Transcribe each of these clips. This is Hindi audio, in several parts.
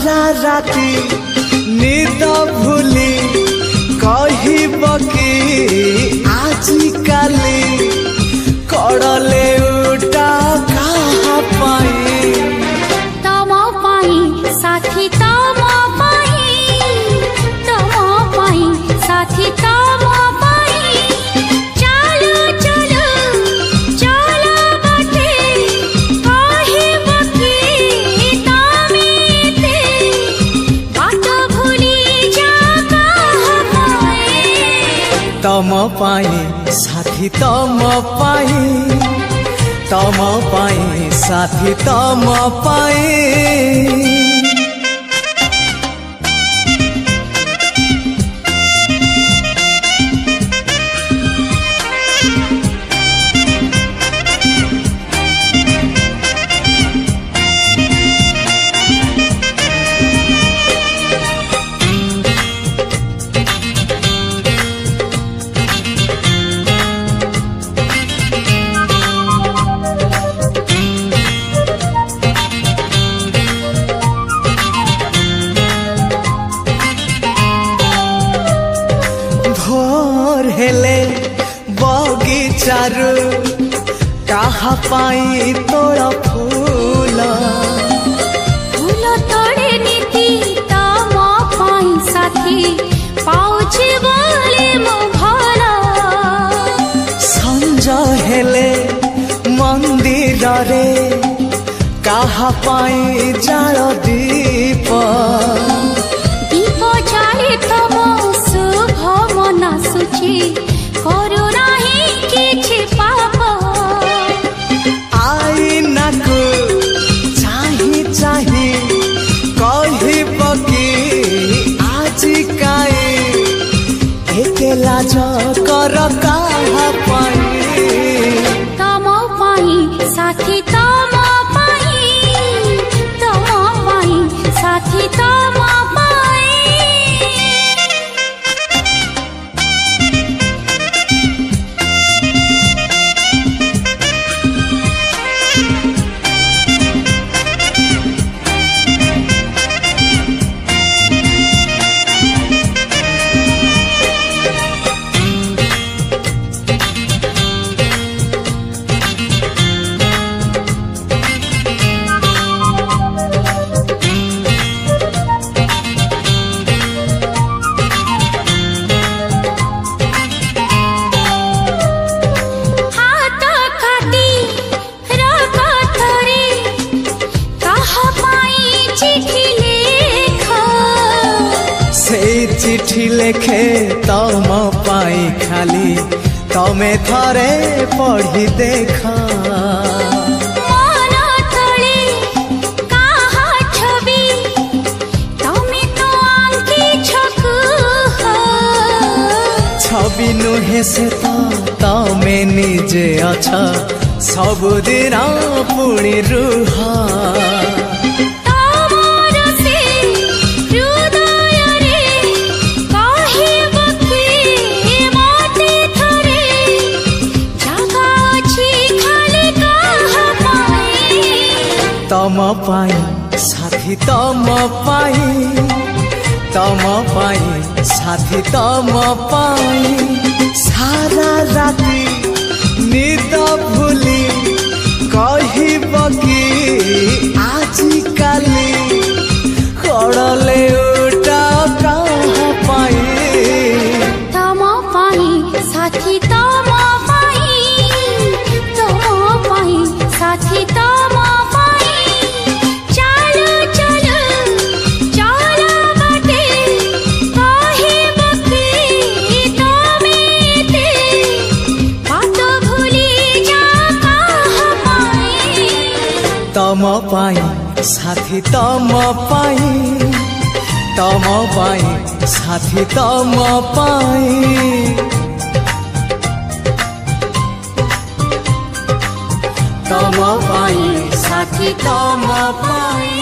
सारा राती निद भूली कहब कि आजिकाली कड़ले उठा कहाँ पाई तम पाई साथी तम पाई साथी तम पाई चलो चलो चलो बाटे कहब कि तमेते बाट भूली जा कहाँ पाई तम पाई साथी तम पाई साथी तम पाई भोर हेले बगीचारू कहा पाई तोरा फूल फूल तोड़े नीति तम पाई साथी पाउछि बोले मो भला संज हेले मंदिर रे कहा पाई जाल दीप दीप जाले तम शुभ मन सुची करू नाही किछि पाप आईना को चाही चाही कहब कि आजी काए एते लाज कर कहाँ पाई तम पाई साथी तम पाई साथी तम पाई चिठी लेखे तम पाई खाली तमे थरे पढ़ी देखा मन तले कहा छवि तमे तो आंकी छकु छवि नुहे से तमे निजे अच्छा सबुदिन पुणी रुहा तम पाई साथी तम पाई साथी तम पाई सारा राती निद भूली कहब कि आजिकाली कड़ले उठा कहाँ पाई तम पाई साथी तम पाई साथी तम तम पाई साथी तम पाई साथी तम पाई तम पाई साथी तम पाई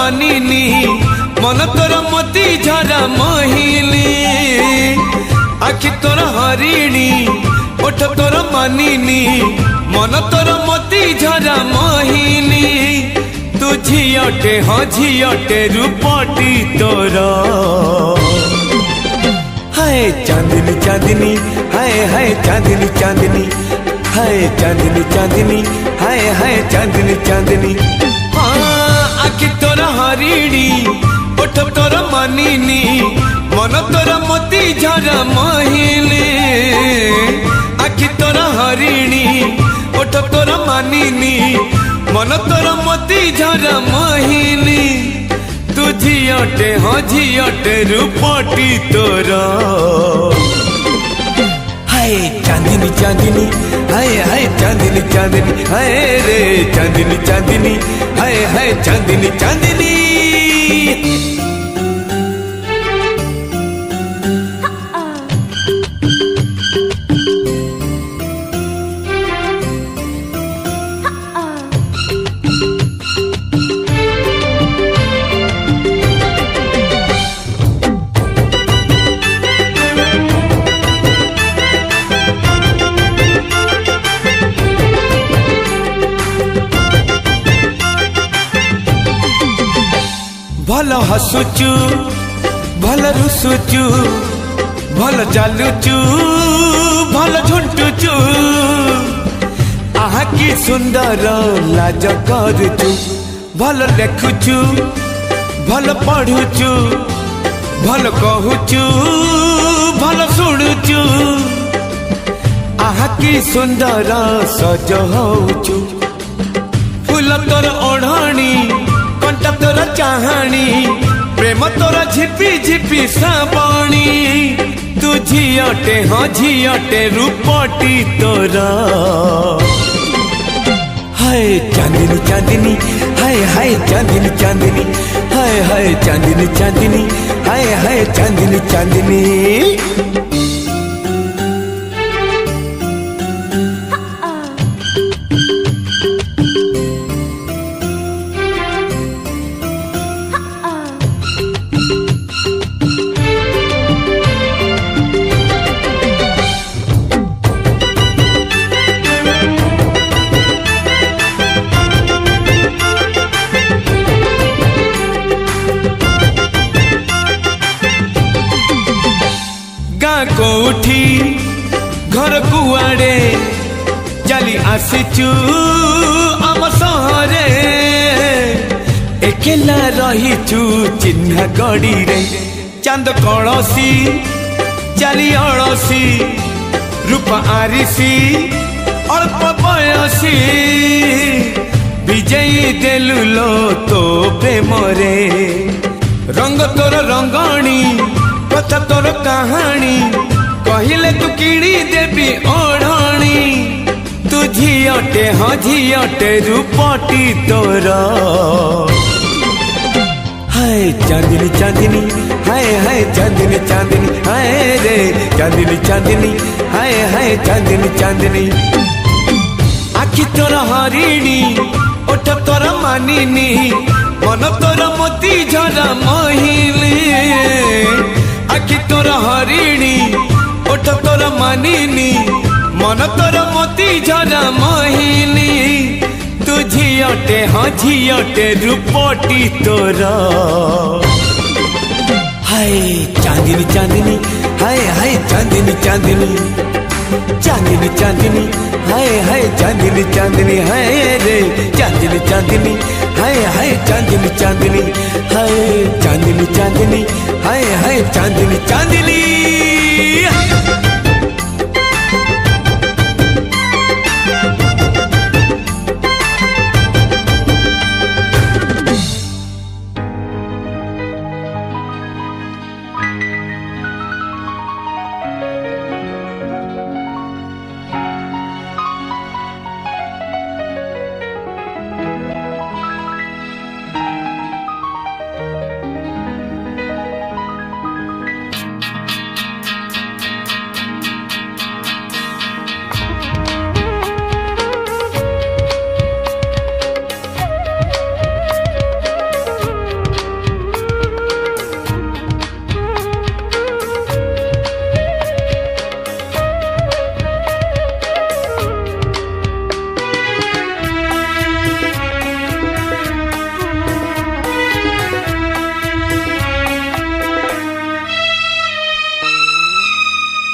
मानिनी मन तोर मोती झरा मोहिनी आखि तोर हरिणी ओठ तोर मानिनी मन तोर मोती झरा मोहिनी तू झियटे हाँ झियटे रूपटी तोर हाय चांदनी चांदनी हाय चांदनी चांदनी हाय चांदनी चांदनी हाय चांदनी चांदनी आखि तोर हरिणी ओठ तोर मानिनी मन तोर मोती झरा मोहिनी आखि तोर हरिणी ओठ तोर मानिनी मन तोर मोती झरा मोहिनी तू झियटे हाँ झियटे रूपटी तोर हाय चांदनी चांदनी हाय चांदनी चांदनी हाय रे चांदनी चांदनी हाय चांदनी चांदनी भल हसुचु भल रुसुचु भल चालुचु भल झुंटुचु आहा की सुंदर लाज करुचु भल लेखुचु भल पढ़ुचु भल कहुचु भल शुणुचु आहा की सुंदर सज होचु फूल तोर ओढ़णी कंटा तोर चाहाणी प्रेम तोर झिपी झिपी साबणी तू झियटे हाँ झियटे रूपटी तोर हाय चांदनी चांदनी हाय चांदनी चांदनी हाय चांदनी चांदनी हाय चांदनी चांदनी कोठी घर कुआड़े चली आसीचु आम सहरे एकेला रहीचु चिन्ह गड़ी रे चांद कलसी चली अड़सी रूप आरिसी अल्प बयसी विजयी देलु लो तो प्रेम रे रंग तोर रंगणी कथा तोर कहानी कहले तू किणी देवी ओढ़णी तू झियटे हाँ झियटे रूपटी तोर हाय चांदनी चांदनी हाय चांदनी चांदनी हाय रे चांदनी चांदनी हाय चांदनी चांदनी आखि तोर हरिणी ओठ तोर मानिनी मन तोर मोती झरा मोहिनी आखि तोर हरिणी ओठ तोर मानिनी मन तोर मोती झरा मोहिनी तू झियटे हाँ झियटे रूपटी तोर हाय चांदनी चांदनी हाय चांदनी चांदनी चांदनी चांदनी हाय चांदनी चांदनी हाय रे चांदनी चांदनी हाय चांदनी चांदनी हाय चांदनी चांदनी हाय चांदनी चांदनी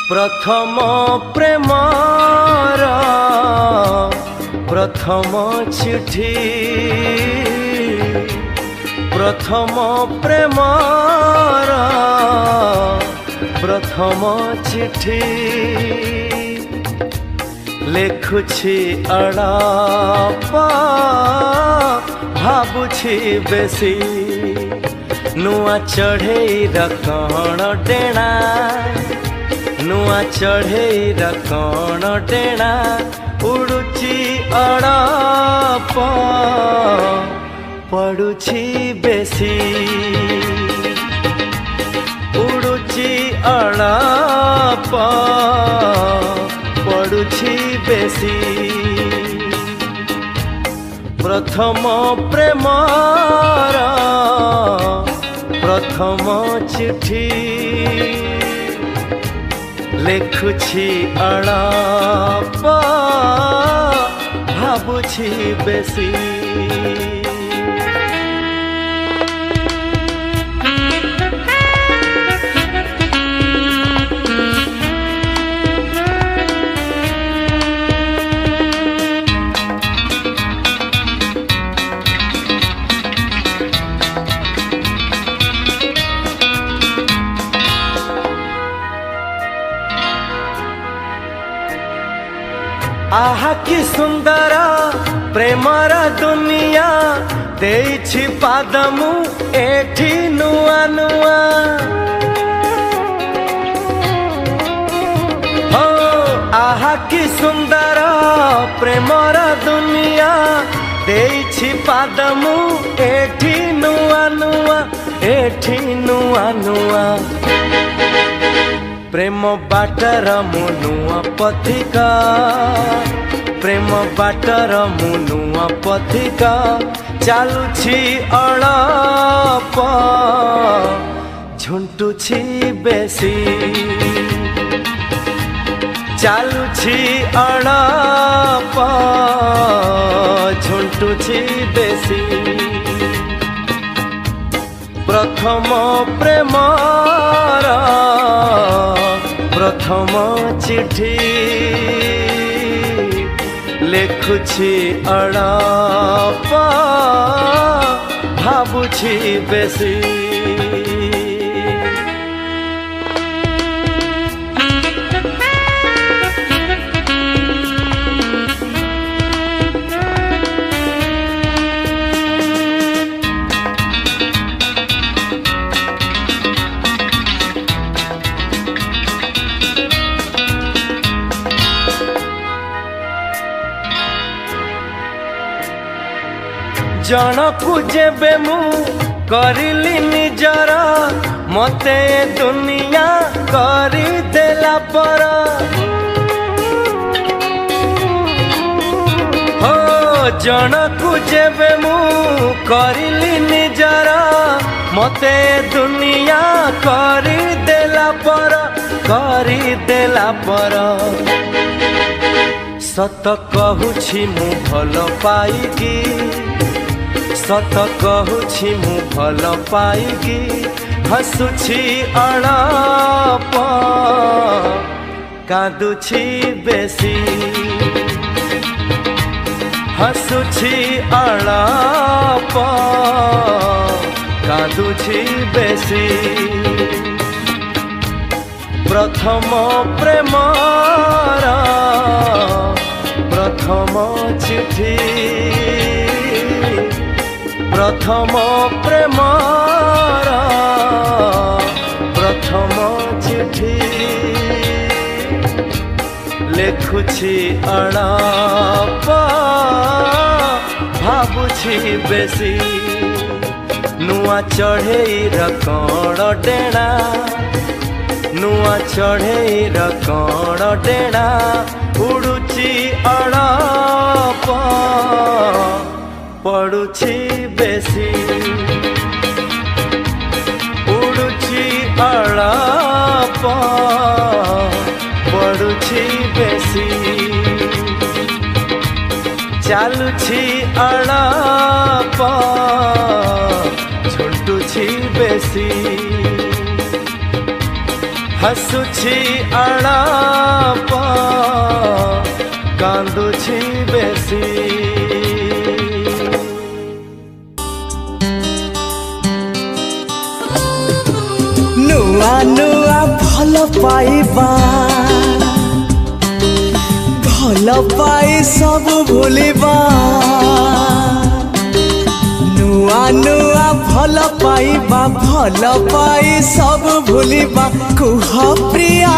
प्रथम प्रेमर प्रथम चिठी प्रथम प्रेमर प्रथम चिठी लेखुछि अड़ाप भाबुछि बेसी नुआ चढ़ेईर कण डेणा नुआ चढ़ेईर कण डेणा उड़ुची अड़ाप पड़ुछि बेसी उड़ुची अड़ाप पड़ुछि बेसी प्रथम प्रेमर प्रथम चिठी लेखुछि अड़ाप भाबुछि बेसी आहा कि सुंदर प्रेमर दुनिया देछि पादमु एठी नुआ नुआ हो आहा कि सुंदर प्रेमर दुनिया देछि पादमु एठी नुआ नुआ एठी नुआ नुआ प्रेम बाटर मुनुआ पथिका प्रेम बाटर मुनुआ पथिका चालुछि अड़प झुंटुछि बेसी चालुछि अड़प झुंटुछि बेसी प्रथम प्रेमर प्रथम चिठी लेखुछि अड़ाप भाबुछि बेसी जनकु जेबे मु करिली निजर मते दुनिया करी देला पर हो जनकु जेबे मु करिली निजर मते दुनिया करी देला पर सत कहूछि मु भल पाइकी सत कहूछि मु भल पाइकी हसुछि अड़ाप कांदुछि बेसी हसुछि अड़ाप कांदुछि बेसी प्रथम प्रेमर प्रथम चिठी प्रथम प्रेमर प्रथम चिठी लेखुछि अड़ाप भाबुछि बेसी नुआ चढ़ेईर कण डेणा नुआ चढ़ेईर कण डेणा उड़ुछि अड़ाप पड़ुछि बेसी उड़ुछि अड़ाप पड़ुछि बेसी चालुछि अड़ाप झुंटुछि बेसी हसुछि आलाप कांदुछि बेसी नुआ नुआ भल पाइबा भल पाई सब भूलिबा नुआ नुआ भल पाइबा भल पाई सब भूलिबा कुह प्रिया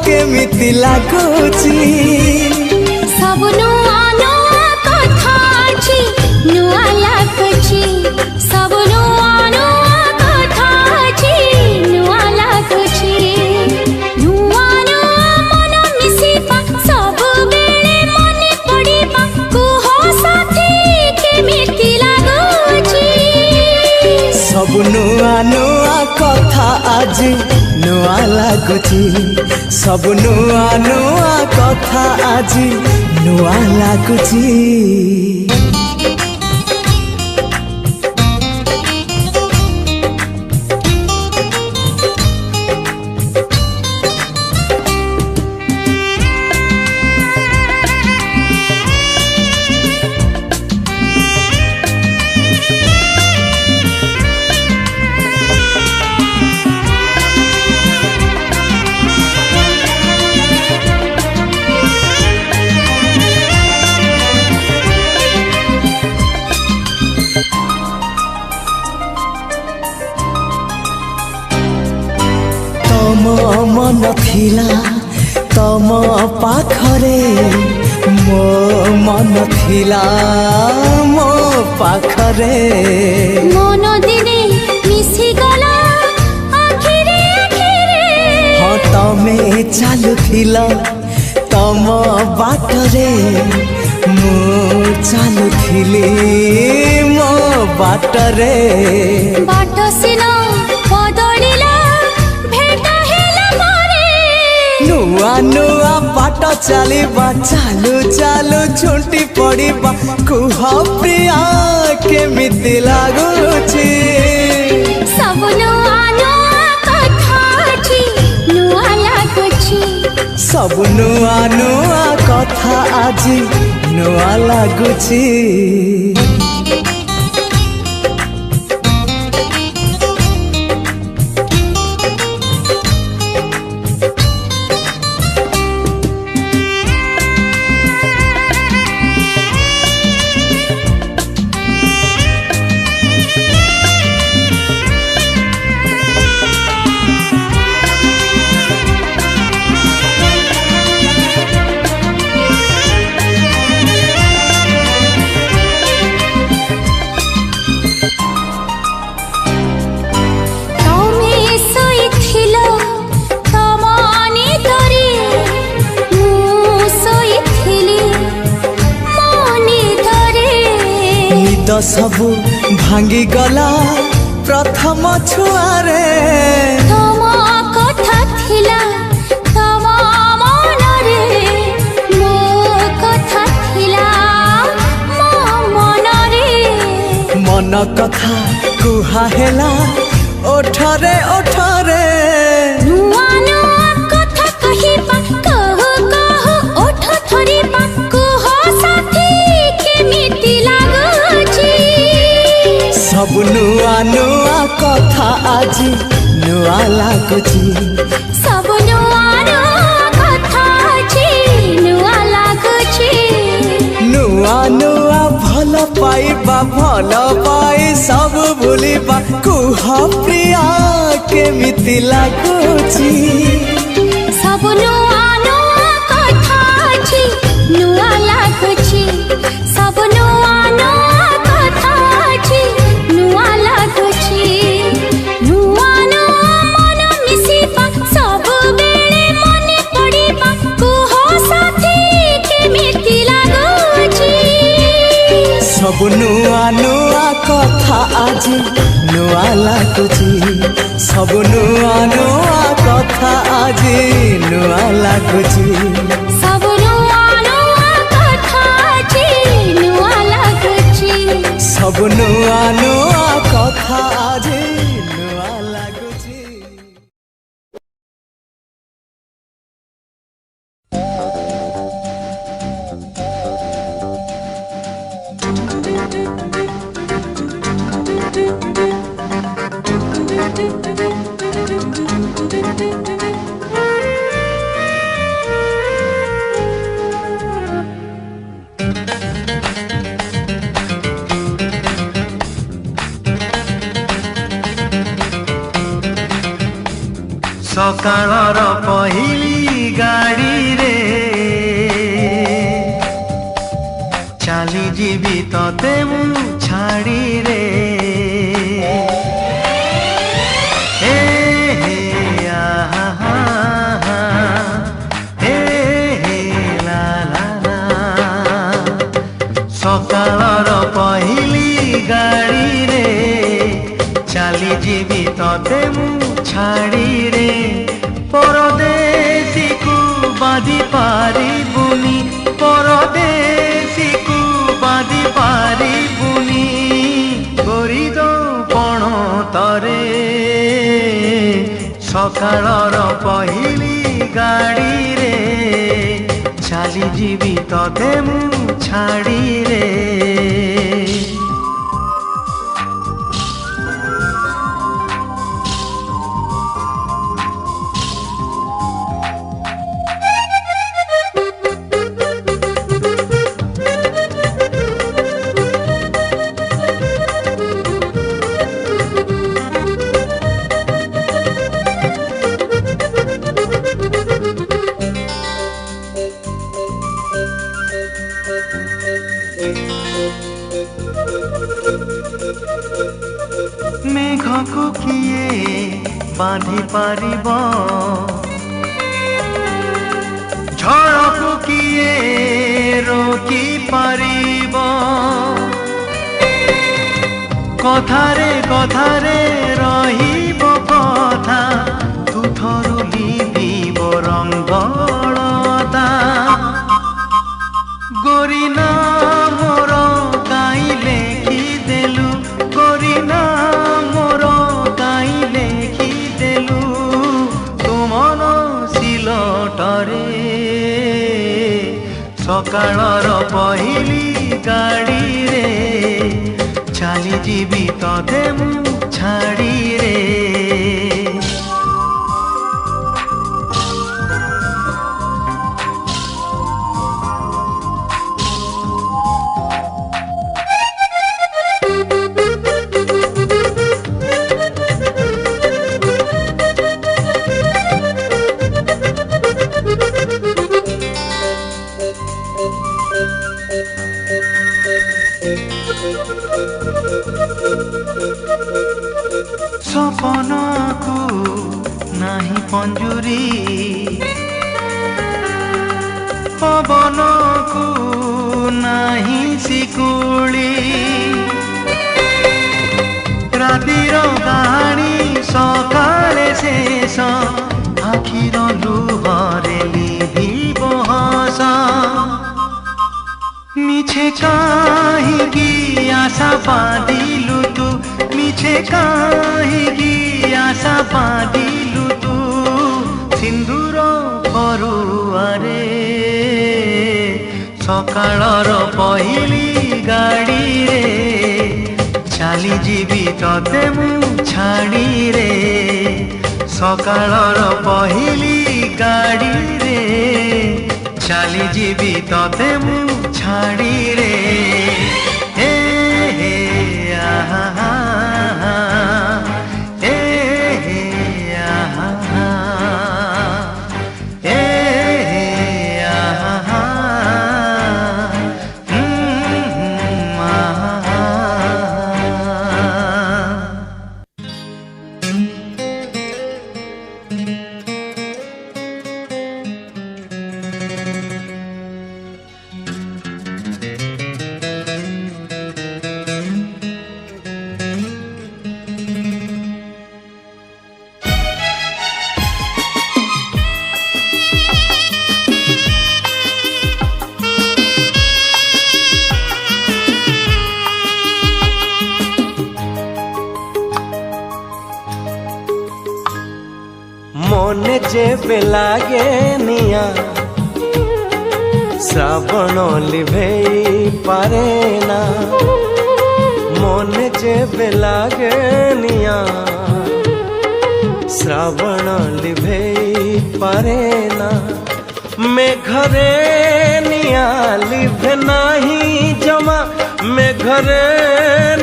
केमिति लागुची सब नुआ नुआ कथा अछि नुआ लागुची सब नुआ नुआ कथा अछि नुआ लागुची नुआ नुआ मन मिसिबा सब बेले मने पड़िबा कुह साथी केमिति लागुची सब नुआ नुआ कथा आज नुआ लागुची सब नुआ नुआ कथा आज नुआ लागुची मन थिला तम पाखरे मो मन थिला मो पाखरे मन दिने मिसी गला आखिरे आखिरे हाँ तमे चालुथिला तम बाटरे मो चालुथिली मो बाटरे बाट सिना बदलिला भेट हेला मारे नुआ नुआ बाट चलिबा चालू चालू छुंटी पड़िबा कुह प्रिया केमिति लागुची सब नुआ नुआ कथा अछि नुआ लागुची सब नुआ नुआ कथा आज नुआ लागुची तो सबू भांगी गला प्रथम छुआरे तम कथा थिला तम मनरे मो कथा थिला मो मनरे मन कथा कुहा हेला ओठरे ओठरे नुआ नुआ कथा कहिबा कह कह ओठ थरिबा कुह साथी केमिति लागुची सब नुआ नुआ कथा आज नुआ लागुची सब नुआ नुआ कथा अछि नुआ लागुची नुआ नुआ भल पाइबा भल पाई सब भूलिबा कुह प्रिया केमिति लागुची सब नुआ नुआ कथा अछि नुआ लागुची सब नुआ नुआ कथा अछि नुआ लागुची नुआ नुआ मन मिसिबा सब बेले मने पड़िबा कुह साथी केमिति लागुची सब नुआ नुआ कथा आज नुआ लागुची सब नुआ नुआ कथा आज नुआ लागुची सब नुआ नुआ कथा अछि नुआ लागुची सब नुआ नुआ कथा आज सकाळर पहिली गाड़ी रे चाली जीवी तते मु छाड़ी रे हे हे आहा हे हे ला ला ला सकाळर पहिली गाड़ी रे चाली जीवी तते मु छाड़ी रे परदेसी को बाधी पारी बुनी परदेसी को बाधी पारी बुनी गोरी दो पण तरे सकाळर पहिली गाड़ी रे चाली जीवी तते मु छाड़ी रे मेघको किए बांधी पारिब झड़को किए रोकी पारिब कथारे कथारे रहिब कथा तुथरु लिभिब रंगलता गोरी ना मोर काई लेखि देलु गोरी ना मोर काई लेखि देलु तुमन सिलटरे सकाळर पहिली गाड़ी रे चाली जीवी तते मु छाड़ी रे सपन को नाही पंजुरी पवन को नाही शिकुली रातिर गाणी सकाळे शेष आखिर लुहरे लिभिब हस मिछे काहीँकी आशा बाँधिलु तू मिछे काहीँकी आशा बाँधिलु तू सिन्दूर फरुआरे सकाळर पहिली गाड़ी रे चाली जीवी तते मु छाड़ी रे सकाळर पहिली गाड़ी रे चाली जीवी तते मु छाड़ी रे हे हे आहा हे हे आहा हे हे आहा आहा মনে যেবে লাগে নিয়া শ্রাবণ লিভেই পারে না মনে যেবে লাগে নিয়া श्रावण लिभेई पारेना मेघरे निया लिभे नाही जमा मेघरे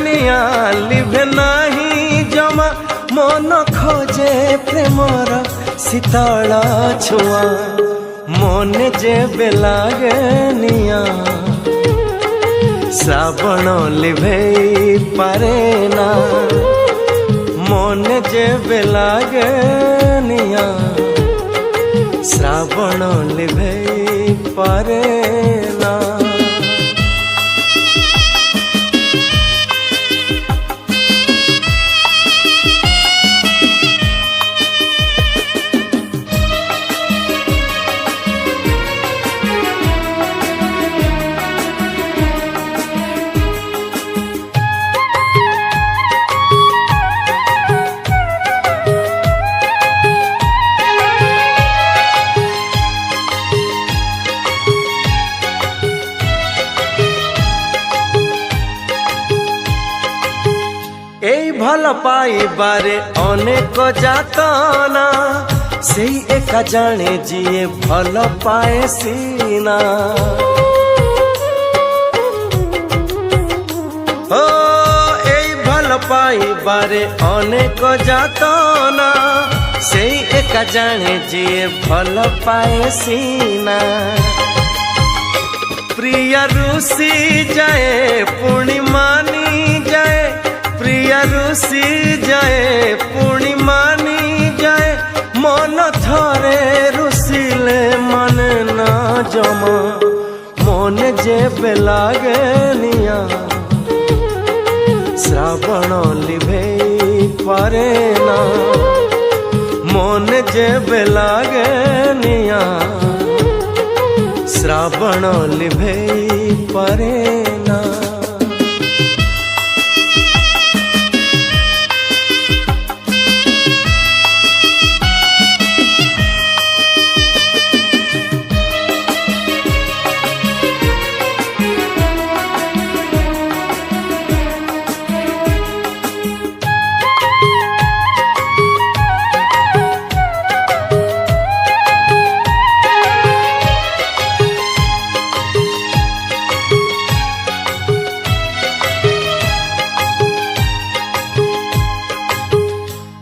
निया लिभे नाही जमा मन खोजे प्रेमर शीतल छुआ मन जेबे लागे निया श्रावण लिभेई पारेना मन जेबे लागे निया श्रावण लिभेई पारेना भल पाइबारे अनेक जातना सेई एका जाने जिए भल पाए सीना ओ एई भल पाइबारे अनेक जातना सेई एका जाने जिए भल पाए सीना प्रिया रुसी जाए पुणी मानी जाए प्रिया रुसी जाए पुणी मानी जाए मन थरे रुसिले मन ना जमा मन जेबे लागे निया श्रावण लिभेई पारेना मन जेबे लागे निया श्रावण लिभेई पारेना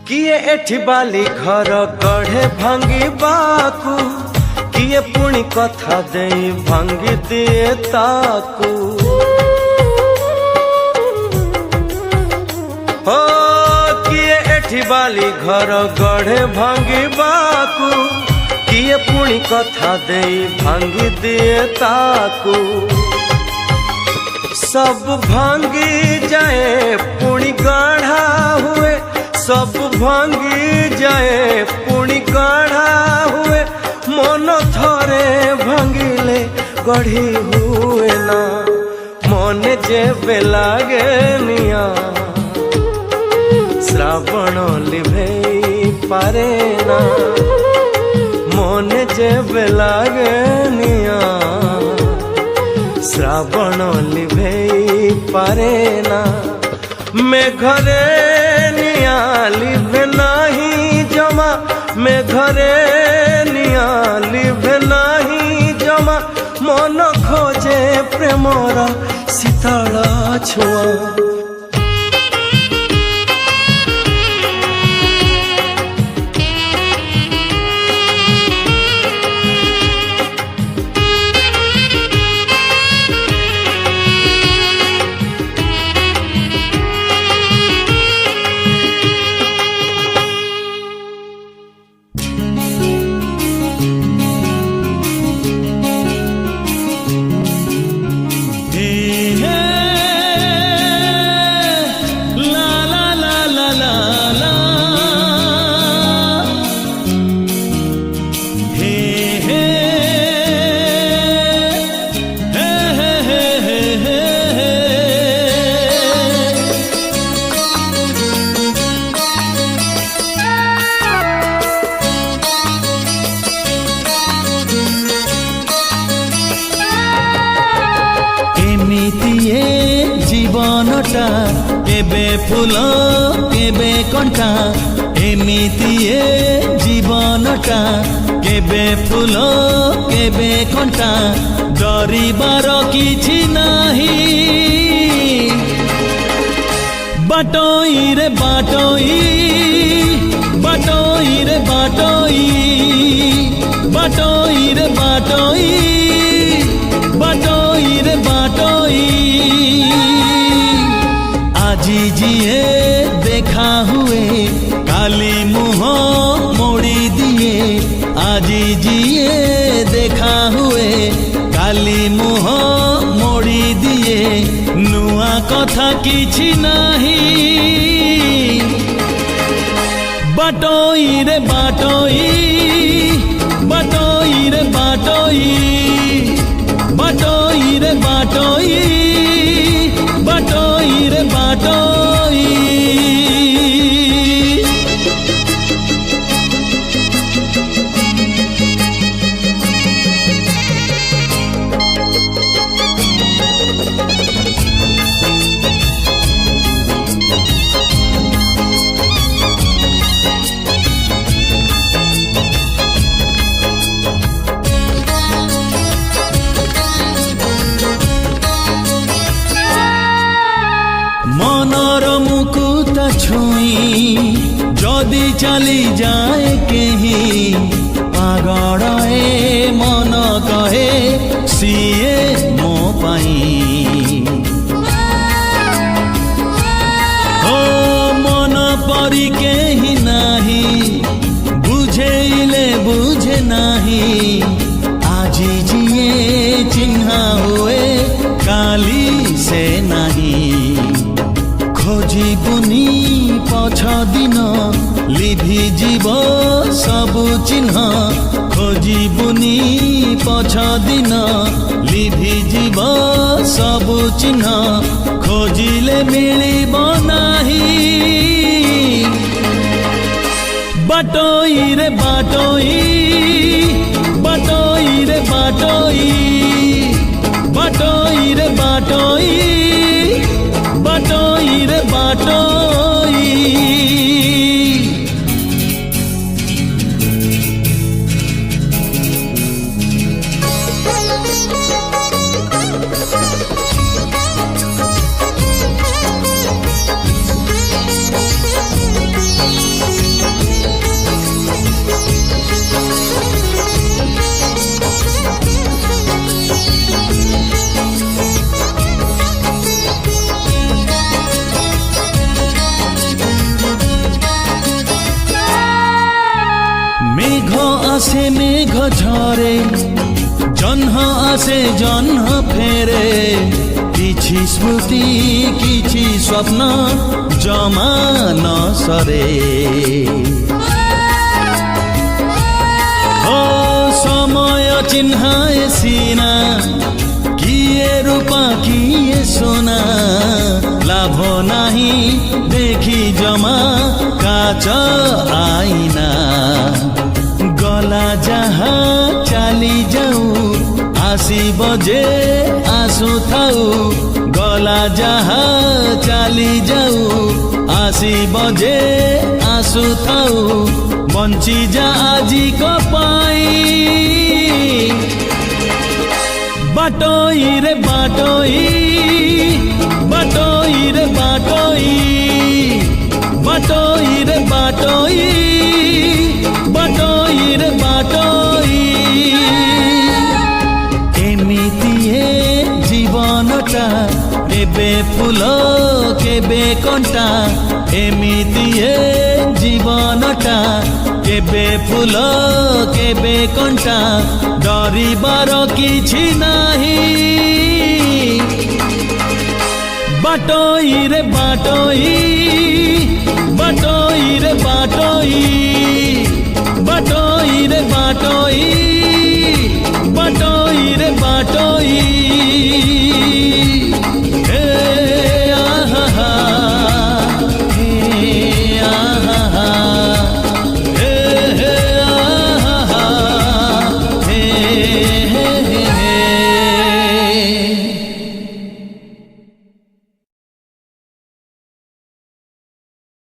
किए एठी बाली घर गढ़े भांगी बाकू किए पुणी कथा दे भांगी दिए ताकू हो किए एठी बाली घर गढ़े भांगी बाकू किए पुणी कथा दे भांगी दिए ताकू सब भांगी जाए पुणी गाढ़ा हुए सब भांगी जाए पुणी गाढ़ा हुए मन थरे भांगिले गढ़ी हुए ना मन जेबे लागे निया श्रावण लिभेई पारेना मन जेबे लागे निया श्रावण लिभेई पारेना मेघरे निया लिभे नाही जमा मेघरे निया लिभे नाही जमा मन खोजे प्रेमर शीतल छुआ जीवनटा केबे फूल केबे कंठा एमिति ए जीवनटा केबे फूल केबे कंटा डरिबार किछि नाही बाटोई रे बाटोई बाटोई रे बाटोई बाटोई रे बाटोई बाटोई रे बाटोई আজি जिए देखा हुए काली मुह मोड़ी दिए আজি जिए देखा हुए काली मुह मोड़ी दिए नुआ कथा किछि नाही बाटोई रे बाटोई बाटोई रे बाटोई बाटोई रे बाटोई बाटोई रे बाटोई मनर मुकुता छुई जदि चली जाए केही पागल ए मन कहे सीए मो पाई ओ मन परी केही नाही बुझेइले बुझे नाही আজি जिए चिन्हा हुए काली से नाही खोजिबुनी पछ दिन लिभि जीव सबु चिन्ह खोजिबुनी पछ दिन लिभि जीव सबु चिन्ह खोजिले मिलिब नाही बाटोई रे बाटोई बाटोई रे बाटोई बाटोई रे बाटोई बाटोई रे बाटोई मेघ आसे मेघ झरे जह्न आसे जह्न फेरे किछि स्मृति किछि स्वप्न जमा न सरे ओ समय चिन्हाए सीना किए रूपा किए सोना लाभ नाही देखी जमा काच आईना गला जहा चली जाऊ आसीब जे आसु थाऊ गला जहा चली जाऊ आसीब जे आसु थाऊ बंची जा आजी को पाई बाटोई रे बाटोई बाटोई रे बाटोई बाटोई रे बाटोई बाटोई रे बाटोई एमिति ए जीवनटा केबे फूल केबे कंटा एमिति ए जीवनटा केबे फूल केबे कंटा डरिबार किछि नाही बाटोई रे बाटोई बाटोई रे बाटोई बाटोई रे बाटोई